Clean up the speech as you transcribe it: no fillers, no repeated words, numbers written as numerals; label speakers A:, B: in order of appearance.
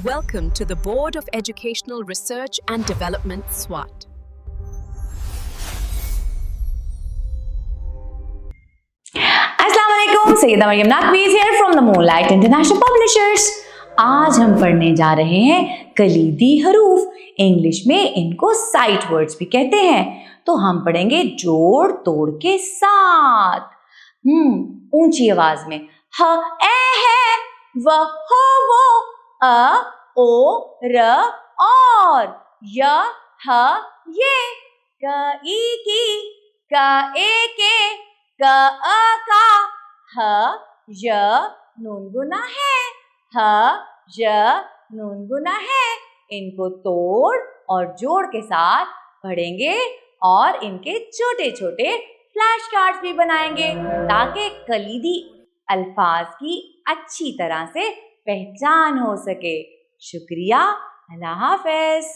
A: Welcome to the Board of Educational Research and Development, SWAT.
B: अस्सलाम वालेकुम, Syeda Maryam नकवीज़ here from the Moonlight International Publishers। आज हम पढ़ने जा रहे हैं कलीदी हरूफ। इंग्लिश में इनको साइट वर्ड्स भी कहते हैं। तो हम पढ़ेंगे जोड़ तोड़ के साथ। ऊंची आवाज में। ह ए है, व हो वो, अ ओ र और, य ह ये, क ई की, क ए के, क अ का, ह य नून गुना है, ह य नून गुना है। इनको तोड़ और जोड़ के साथ पढ़ेंगे और इनके छोटे छोटे फ्लैश कार्ड्स भी बनाएंगे ताकि कलीदी अल्फाज की अच्छी तरह से पहचान हो सके। शुक्रिया, अल्लाह हाफ़िज़।